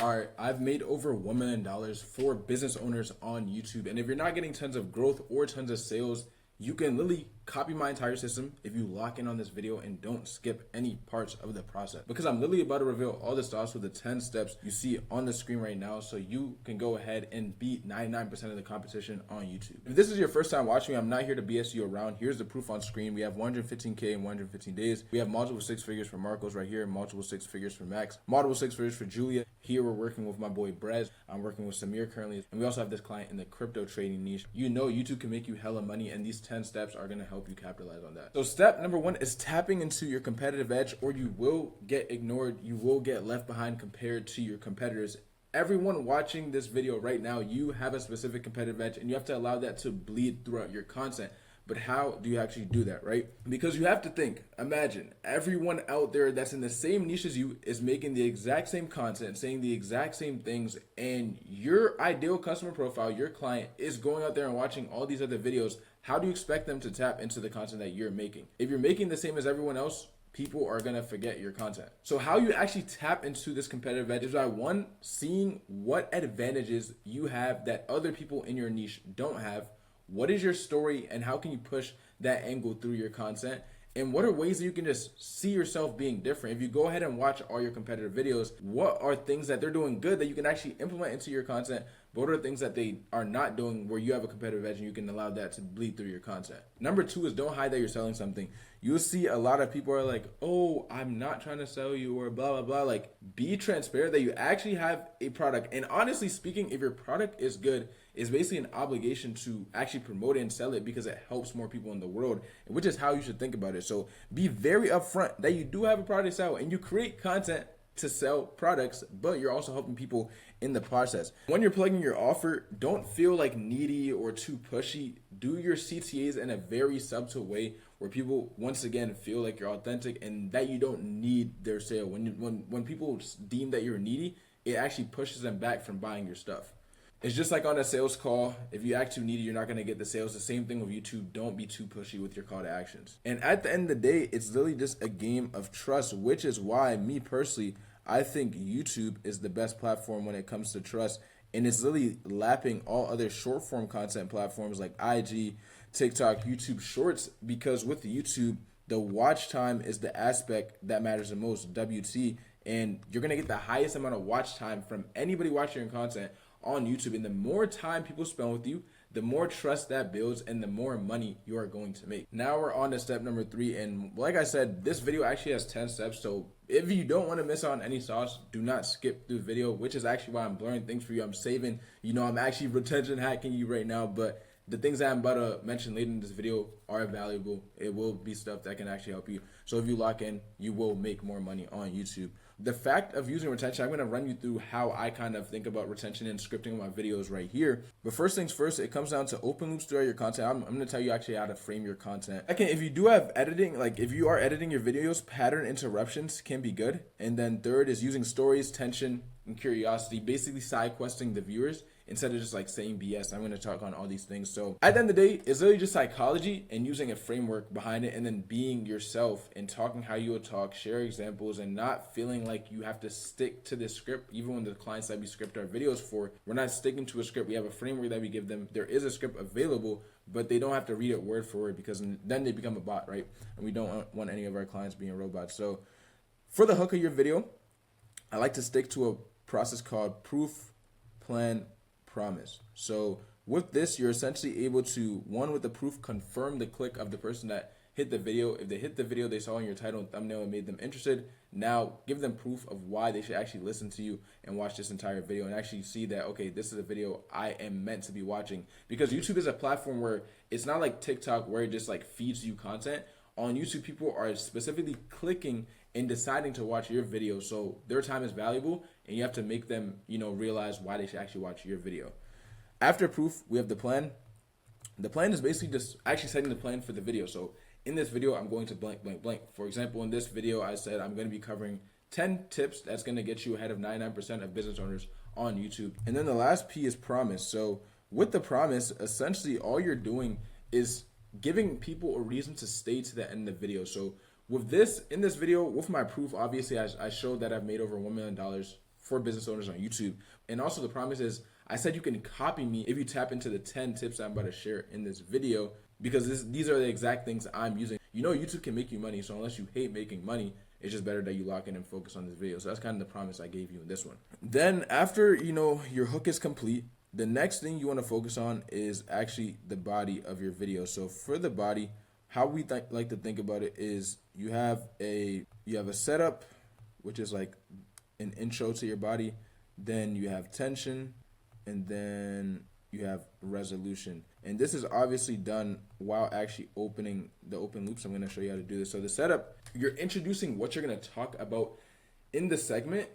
Alright, I've made over $1 million for business owners on YouTube. And if you're not getting tons of growth or tons of sales, you can literally copy my entire system if you lock in on this video and don't skip any parts of the process. Because I'm literally about to reveal all the sauce with the 10 steps you see on the screen right now, so you can go ahead and beat 99% of the competition on YouTube. If this is your first time watching me, I'm not here to BS you around. Here's the proof on screen. We have 115K in 115 days. We have multiple six figures for Marcos right here, multiple six figures for Max, multiple six figures for Julia. Here we're working with my boy Brez. I'm working with Samir currently. And we also have this client in the crypto trading niche. You know YouTube can make you hella money, and these 10 steps are going to help you capitalize on that. So step number 1 is tapping into your competitive edge, or you will get ignored. You will get left behind compared to your competitors. Everyone watching this video right now, you have a specific competitive edge, and you have to allow that to bleed throughout your content. But how do you actually do that, right? Because you have to think, imagine everyone out there that's in the same niche as you is making the exact same content, saying the exact same things, and your ideal customer profile, your client, is going out there and watching all these other videos. How do you expect them to tap into the content that you're making? If you're making the same as everyone else, people are gonna forget your content. So how you actually tap into this competitive edge is by, one, seeing what advantages you have that other people in your niche don't have. What is your story, and how can you push that angle through your content? And what are ways that you can just see yourself being different? If you go ahead and watch all your competitor videos, what are things that they're doing good that you can actually implement into your content? What are things that they are not doing where you have a competitive edge and you can allow that to bleed through your content? Number 2 is don't hide that you're selling something. You'll see a lot of people are like, oh, I'm not trying to sell you, or blah, blah, blah. Like, be transparent that you actually have a product. And honestly speaking, if your product is good, it's basically an obligation to actually promote it and sell it because it helps more people in the world, which is how you should think about it. So be very upfront that you do have a product to sell, and you create content to sell products, but you're also helping people in the process. When you're plugging your offer, don't feel like needy or too pushy. Do your CTAs in a very subtle way where people, once again, feel like you're authentic and that you don't need their sale. When people deem that you're needy, it actually pushes them back from buying your stuff. It's just like on a sales call. If you act too needy, you're not going to get the sales. The same thing with YouTube. Don't be too pushy with your call to actions. And at the end of the day, it's literally just a game of trust, which is why, me personally, I think YouTube is the best platform when it comes to trust. And it's literally lapping all other short form content platforms like IG, TikTok, YouTube Shorts, because with YouTube, the watch time is the aspect that matters the most, WT. And you're going to get the highest amount of watch time from anybody watching your content on YouTube. And the more time people spend with you, the more trust that builds and the more money you are going to make. Now we're on to step number 3. And like I said, this video actually has 10 steps. So if you don't want to miss out on any sauce, do not skip through the video, which is actually why I'm blurring things for you. I'm saving, I'm actually retention hacking you right now, but the things that I'm about to mention later in this video are valuable. It will be stuff that can actually help you. So if you lock in, you will make more money on YouTube. The fact of using retention, I'm going to run you through how I kind of think about retention and scripting my videos right here. But first things first, it comes down to open loops throughout your content. I'm going to tell you actually how to frame your content. Second, if you do have editing, like if you are editing your videos, pattern interruptions can be good. And then third is using stories, tension, and curiosity, basically side questing the viewers instead of just like saying BS. I'm going to talk on all these things. So at the end of the day, it's really just psychology and using a framework behind it, and then being yourself and talking how you would talk, share examples, and not feeling like you have to stick to the script. Even when the clients that we script our videos for, we're not sticking to a script. We have a framework that we give them. There is a script available, but they don't have to read it word for word, because then they become a bot, right? And we don't want any of our clients being robots. So for the hook of your video, I like to stick to a process called proof, plan, promise. So with this, you're essentially able to, one, with the proof, confirm the click of the person that hit the video. If they hit the video they saw in your title and thumbnail and made them interested, now give them proof of why they should actually listen to you and watch this entire video and actually see that, okay, this is a video I am meant to be watching. Because YouTube is a platform where it's not like TikTok where it just like feeds you content. On YouTube, people are specifically clicking and deciding to watch your video, so their time is valuable, and you have to make them, realize why they should actually watch your video. After proof, we have the plan. The plan is basically just actually setting the plan for the video. So in this video, I'm going to blank, blank, blank. For example, in this video, I said I'm going to be covering 10 tips that's going to get you ahead of 99% of business owners on YouTube. And then the last P is promise. So with the promise, essentially all you're doing is giving people a reason to stay to the end of the video. So with this, in this video, with my proof, obviously I showed that I've made over $1 million for business owners on YouTube. And also the promise is I said you can copy me if you tap into the 10 tips I'm about to share in this video, because these are the exact things I'm using. You know, YouTube can make you money, so unless you hate making money, it's just better that you lock in and focus on this video. So that's kind of the promise I gave you in this one. Then after, you know, your hook is complete, the next thing you want to focus on is actually the body of your video. So for the body, how we like to think about it is you have a setup, which is like an intro to your body. Then you have tension, and then you have resolution. And this is obviously done while actually opening the open loops. I'm going to show you how to do this. So the setup, you're introducing what you're going to talk about in the segment,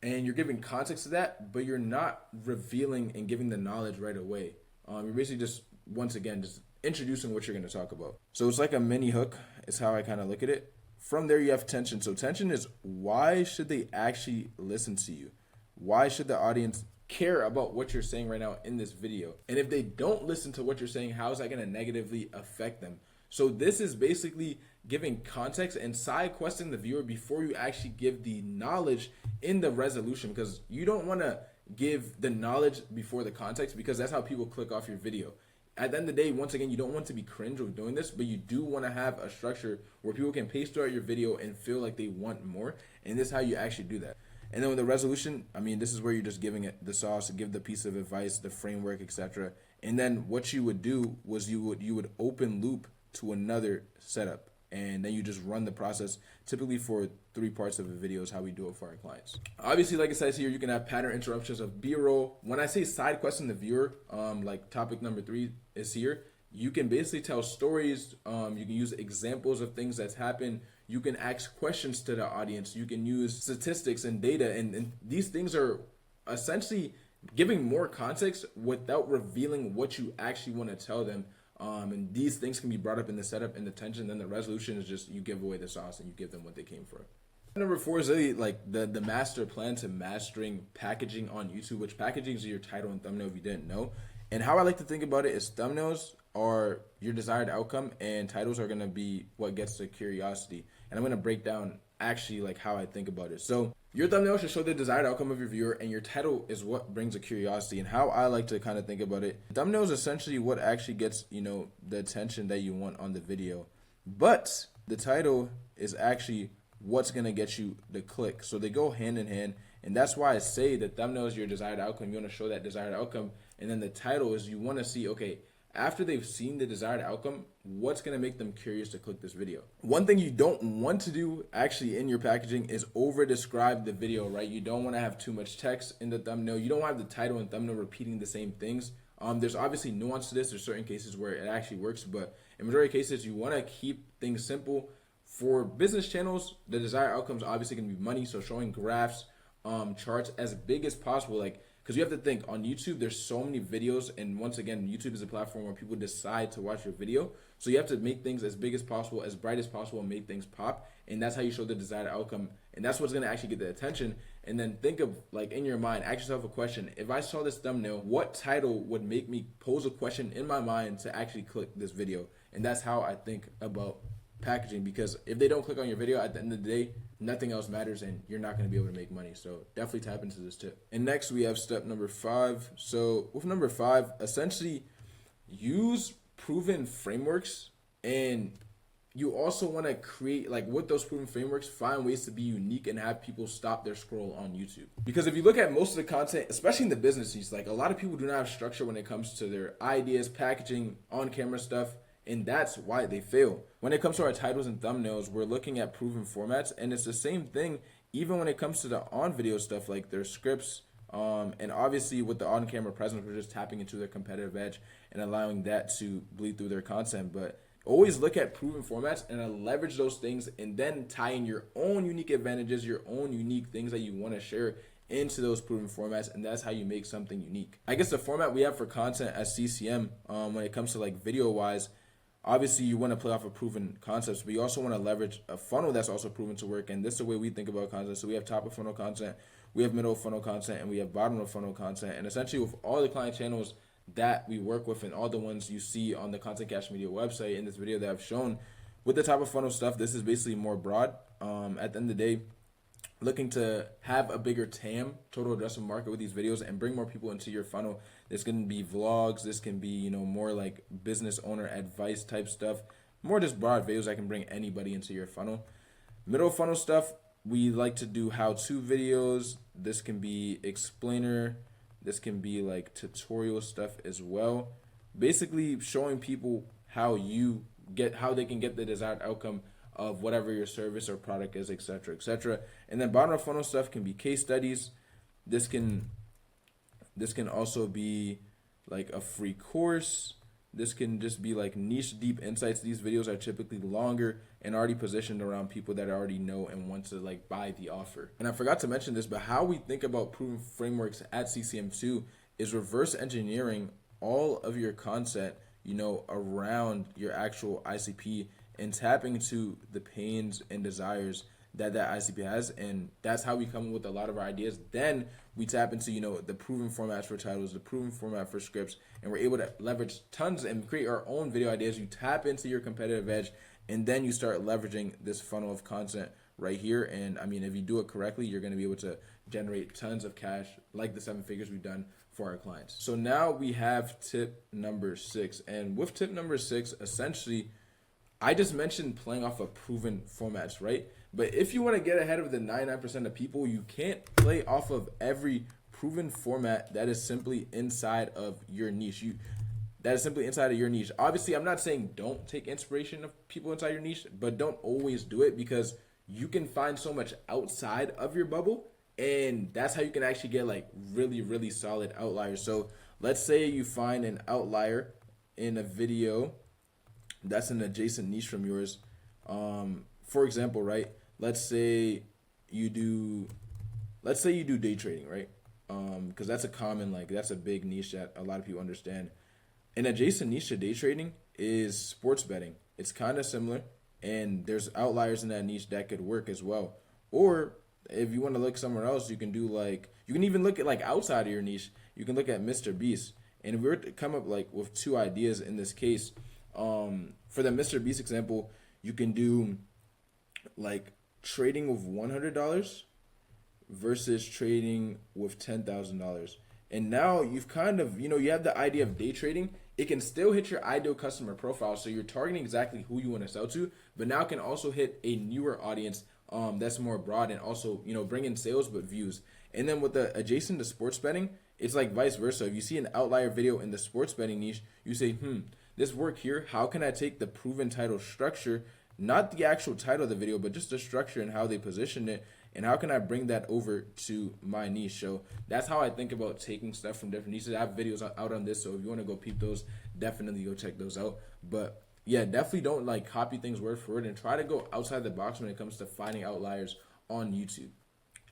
and you're giving context to that, but you're not revealing and giving the knowledge right away. You're basically just, once again, just introducing what you're going to talk about. So it's like a mini hook is how I kind of look at it. From there, you have tension. So tension is, why should they actually listen to you? Why should the audience care about what you're saying right now in this video? And if they don't listen to what you're saying, how is that going to negatively affect them? So this is basically giving context and side questing the viewer before you actually give the knowledge in the resolution, because you don't want to give the knowledge before the context, because that's how people click off your video. At the end of the day, once again, you don't want to be cringe with doing this, but you do want to have a structure where people can pace throughout your video and feel like they want more. And this is how you actually do that. And then with the resolution, I mean, this is where you're just giving it the sauce, give the piece of advice, the framework, etc. And then what you would do was you would open loop to another setup, and then you just run the process, typically for 3 parts of a video is how we do it for our clients. Obviously, like it says here, you can have pattern interruptions of B-roll. When I say side question the viewer, like topic number 3 is here, you can basically tell stories. You can use examples of things that's happened. You can ask questions to the audience. You can use statistics and data, and these things are essentially giving more context without revealing what you actually want to tell them. And these things can be brought up in the setup and the tension. Then the resolution is just you give away the sauce and you give them what they came for. Number 4 is really like the master plan to mastering packaging on YouTube, which packaging is your title and thumbnail if you didn't know. And how I like to think about it is thumbnails are your desired outcome and titles are going to be what gets the curiosity. And I'm going to break down actually like how I think about it. So your thumbnail should show the desired outcome of your viewer, and your title is what brings a curiosity. And how I like to kind of think about it, thumbnail is essentially what actually gets, you know, the attention that you want on the video. But the title is actually what's going to get you the click. So they go hand in hand. And that's why I say the thumbnail is your desired outcome. You want to show that desired outcome. And then the title is you want to see, okay, after they've seen the desired outcome, what's going to make them curious to click this video? One thing you don't want to do actually in your packaging is over describe the video, right? You don't want to have too much text in the thumbnail. You don't want to have the title and thumbnail repeating the same things. There's obviously nuance to this. There's certain cases where it actually works, but in majority of cases, you want to keep things simple. For business channels, the desired outcomes obviously going to be money. So showing graphs, charts as big as possible, like, because you have to think on YouTube, there's so many videos. And once again, YouTube is a platform where people decide to watch your video. So you have to make things as big as possible, as bright as possible, and make things pop. And that's how you show the desired outcome. And that's what's going to actually get the attention. And then think of, like, in your mind, ask yourself a question. If I saw this thumbnail, what title would make me pose a question in my mind to actually click this video? And that's how I think about packaging, because if they don't click on your video at the end of the day, nothing else matters and you're not going to be able to make money. So definitely tap into this tip. And next we have step number 5. So with number 5, essentially use proven frameworks, and you also want to create, like, with those proven frameworks, find ways to be unique and have people stop their scroll on YouTube. Because if you look at most of the content, especially in the business piece, like, a lot of people do not have structure when it comes to their ideas, packaging, on camera stuff. And that's why they fail. When it comes to our titles and thumbnails, we're looking at proven formats, and it's the same thing even when it comes to the on-video stuff, like their scripts, and obviously with the on-camera presence, we're just tapping into their competitive edge and allowing that to bleed through their content. But always look at proven formats and leverage those things, and then tie in your own unique advantages, your own unique things that you want to share into those proven formats, and that's how you make something unique. I guess the format we have for content as CCM, when it comes to like video-wise, obviously, you want to play off of proven concepts, but you also want to leverage a funnel that's also proven to work. And this is the way we think about content. So we have top of funnel content, we have middle of funnel content, and we have bottom of funnel content. And essentially, with all the client channels that we work with and all the ones you see on the Content Cash Media website in this video that I've shown, with the top of funnel stuff, this is basically more broad. At the end of the day, looking to have a bigger TAM, total addressable market, with these videos and bring more people into your funnel, this can be vlogs, this can be, more like business owner advice type stuff, more just broad videos that can bring anybody into your funnel. Middle funnel stuff, we like to do how-to videos. This can be explainer, this can be like tutorial stuff as well. Basically showing people how they can get the desired outcome of whatever your service or product is, etc., etc. And then bottom of funnel stuff can be case studies. This can also be like a free course. This can just be like niche deep insights. These videos are typically longer and already positioned around people that already know and want to like buy the offer. And I forgot to mention this, but how we think about proven frameworks at CCM2 is reverse engineering all of your content, around your actual ICP and tapping into the pains and desires that ICP has. And that's how we come up with a lot of our ideas. Then we tap into, the proven formats for titles, the proven format for scripts, and we're able to leverage tons and create our own video ideas. You tap into your competitive edge, and then you start leveraging this funnel of content right here. And I mean, if you do it correctly, you're going to be able to generate tons of cash, like the 7 figures we've done for our clients. So now we have tip number 6. And with tip number 6, essentially, I just mentioned playing off of proven formats, right? But if you want to get ahead of the 99% of people, you can't play off of every proven format that is simply inside of your niche. Obviously, I'm not saying don't take inspiration of people inside your niche, but don't always do it, because you can find so much outside of your bubble, and that's how you can actually get like really, really solid outliers. So let's say you find an outlier in a video that's an adjacent niche from yours. For example, right? Let's say you do day trading, right? Because that's that's a big niche that a lot of people understand. An adjacent niche to day trading is sports betting. It's kind of similar, and there's outliers in that niche that could work as well. Or if you want to look somewhere else, you can even look at like outside of your niche. You can look at Mr. Beast. And if we were to come up like with 2 ideas in this case, for the Mr. Beast example, you can do like trading with $100 versus trading with $10,000. And now you've kind of, you have the idea of day trading. It can still hit your ideal customer profile, so you're targeting exactly who you want to sell to, but now it can also hit a newer audience that's more broad, and also, bring in sales but views. And then with the adjacent to sports betting, it's like vice versa. If you see an outlier video in the sports betting niche, you say, this work here, how can I take the proven title structure, not the actual title of the video, but just the structure and how they positioned it, and how can I bring that over to my niche? So that's how I think about taking stuff from different niches. I have videos out on this, so if you want to go peep those, definitely go check those out. But yeah, definitely don't like copy things word for word, and try to go outside the box when it comes to finding outliers on YouTube.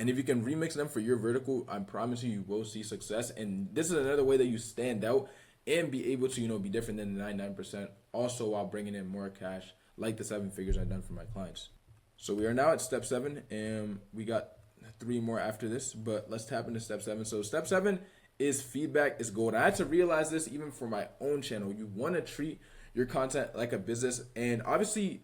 And if you can remix them for your vertical, I promise you will see success. And this is another way that you stand out and be able to, be different than the 99%, also while bringing in more cash, like the 7 figures I've done for my clients. So we are now at step 7, and we got 3 more after this, but let's tap into step 7. So step 7 is feedback is gold. I had to realize this even for my own channel. You want to treat your content like a business, and obviously,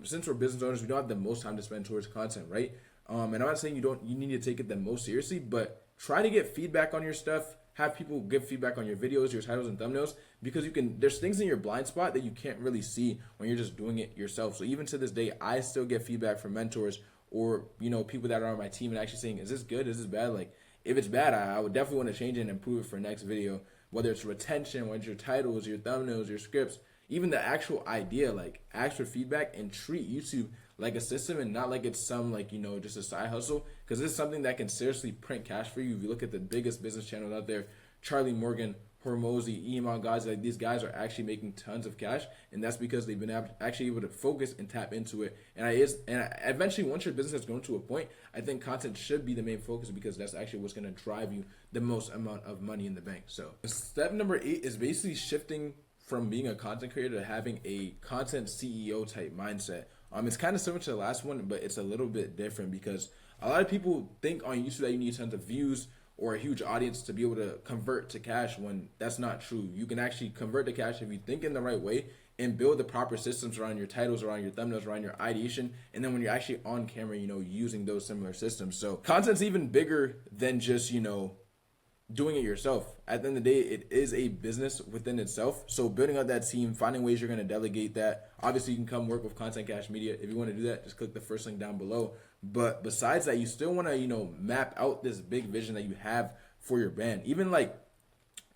since we're business owners, we don't have the most time to spend towards content, right? And I'm not saying you need to take it the most seriously, but try to get feedback on your stuff. Have people give feedback on your videos, your titles and thumbnails, because there's things in your blind spot that you can't really see when you're just doing it yourself. So even to this day, I still get feedback from mentors or, people that are on my team and actually saying, is this good? Is this bad? Like, if it's bad, I would definitely want to change it and improve it for next video, whether it's retention, whether it's your titles, your thumbnails, your scripts, even the actual idea, like ask for feedback and treat YouTube like a system and not like it's some just a side hustle, because this is something that can seriously print cash for you. If you look at the biggest business channels out there, Charlie Morgan, Hormozy, Iman, guys like these guys are actually making tons of cash, and that's because they've been actually able to focus and tap into it. And eventually, once your business has grown to a point, I think content should be the main focus, because that's actually what's going to drive you the most amount of money in the bank. So step number 8 is basically shifting from being a content creator to having a content CEO type mindset. It's kind of similar to the last one, but it's a little bit different, because a lot of people think on YouTube that you need tons of views or a huge audience to be able to convert to cash, when that's not true. You can actually convert to cash if you think in the right way and build the proper systems around your titles, around your thumbnails, around your ideation, and then when you're actually on camera, using those similar systems. So content's even bigger than just, doing it yourself. At the end of the day, it is a business within itself. So building out that team, finding ways you're going to delegate that. Obviously, you can come work with Content Cash Media. If you want to do that, just click the first link down below. But besides that, you still want to, map out this big vision that you have for your brand. Even like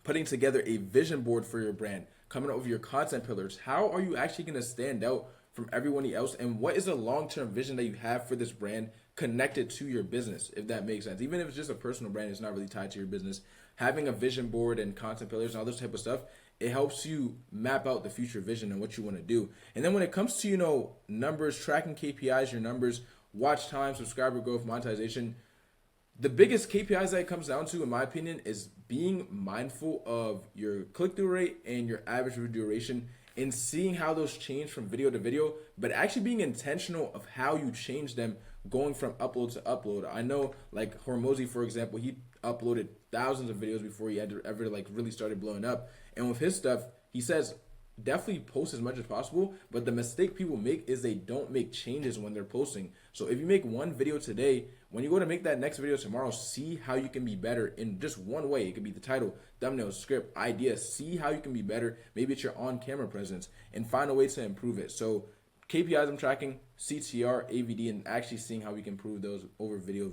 putting together a vision board for your brand, coming up with your content pillars. How are you actually going to stand out from everyone else? And what is the long-term vision that you have for this brand connected to your business, if that makes sense? Even if it's just a personal brand, it's not really tied to your business. Having a vision board and content pillars and all this type of stuff, it helps you map out the future vision and what you want to do. And then when it comes to, numbers, tracking KPIs, your numbers, watch time, subscriber growth, monetization, the biggest KPIs that it comes down to, in my opinion, is being mindful of your click-through rate and your average view duration and seeing how those change from video to video, but actually being intentional of how you change them going from upload to upload. I know like Hormozy, for example, he uploaded thousands of videos before he had to ever like really started blowing up. And with his stuff, he says definitely post as much as possible, but the mistake people make is they don't make changes when they're posting. So if you make one video today, when you go to make that next video tomorrow, see how you can be better in just one way. It could be the title, thumbnail, script, idea. See how you can be better. Maybe it's your on-camera presence, and find a way to improve it. So KPIs I'm tracking, CTR, AVD, and actually seeing how we can improve those over video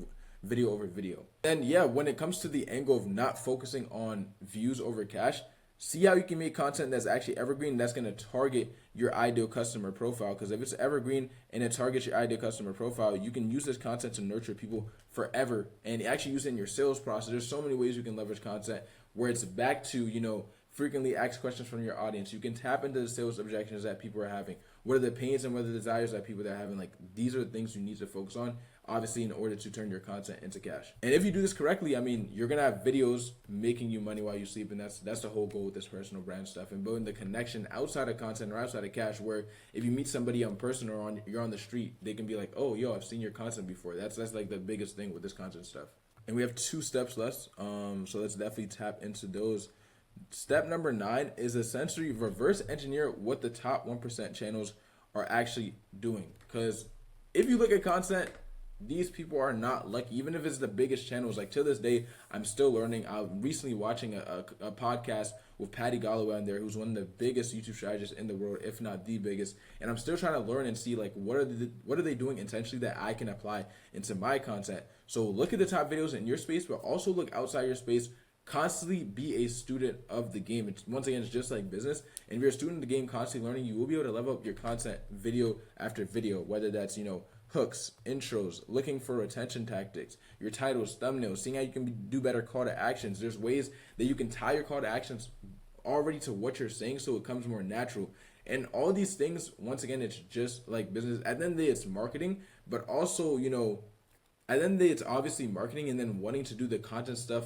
over video. And yeah, when it comes to the angle of not focusing on views over cash, see how you can make content that's actually evergreen, that's going to target your ideal customer profile. Because if it's evergreen and it targets your ideal customer profile, you can use this content to nurture people forever and actually use it in your sales process. There's so many ways you can leverage content where it's back to, frequently asked questions from your audience. You can tap into the sales objections that people are having. What are the pains and what are the desires that people are having? Like, these are the things you need to focus on, obviously, in order to turn your content into cash. And if you do this correctly, you're going to have videos making you money while you sleep. And that's the whole goal with this personal brand stuff, and building the connection outside of content or outside of cash, where if you meet somebody in person or you're on the street, they can be like, oh, yo, I've seen your content before. That's like the biggest thing with this content stuff. And we have 2 steps left. So let's definitely tap into those. Step number 9 is essentially reverse engineer what the top 1% channels are actually doing. Because if you look at content, these people are not lucky. Even if it's the biggest channels, like to this day, I'm still learning. I'm recently watching a podcast with Patty Galloway on there, who's one of the biggest YouTube strategists in the world, if not the biggest. And I'm still trying to learn and see like what are they doing intentionally that I can apply into my content. So look at the top videos in your space, but also look outside your space. Constantly be a student of the game. Once again, it's just like business. And if you're a student of the game, constantly learning, you will be able to level up your content video after video, whether that's, hooks, intros, looking for retention tactics, your titles, thumbnails, seeing how you can do better call to actions. There's ways that you can tie your call to actions already to what you're saying so it comes more natural. And all these things, once again, it's just like business. At the end of the day, it's marketing, but also, at the end of the day, it's obviously marketing and then wanting to do the content stuff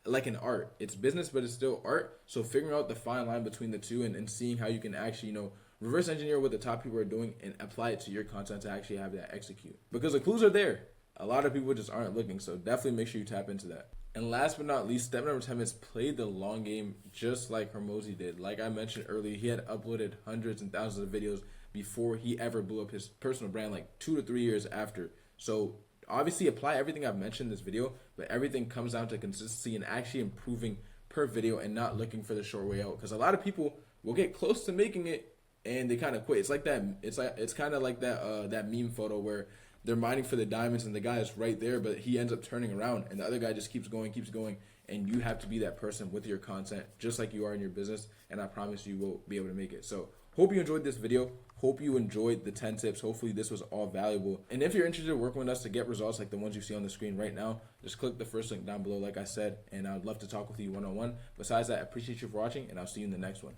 like an art. It's business, but it's still art. So figuring out the fine line between the two and seeing how you can actually, reverse engineer what the top people are doing and apply it to your content to actually have that execute. Because the clues are there. A lot of people just aren't looking. So definitely make sure you tap into that. And last but not least, step number 10 is play the long game just like Hormozy did. Like I mentioned earlier, he had uploaded hundreds and thousands of videos before he ever blew up his personal brand, like 2 to 3 years after. So obviously apply everything I've mentioned in this video, but everything comes down to consistency and actually improving per video and not looking for the short way out. Because a lot of people will get close to making it and they kind of quit. It's like that. It's kind of like that that meme photo where they're mining for the diamonds and the guy is right there, but he ends up turning around and the other guy just keeps going. And you have to be that person with your content, just like you are in your business. And I promise you will be able to make it. So hope you enjoyed this video. Hope you enjoyed the 10 tips. Hopefully this was all valuable. And if you're interested in working with us to get results like the ones you see on the screen right now, just click the first link down below, like I said, and I'd love to talk with you one-on-one. Besides that, I appreciate you for watching, and I'll see you in the next one.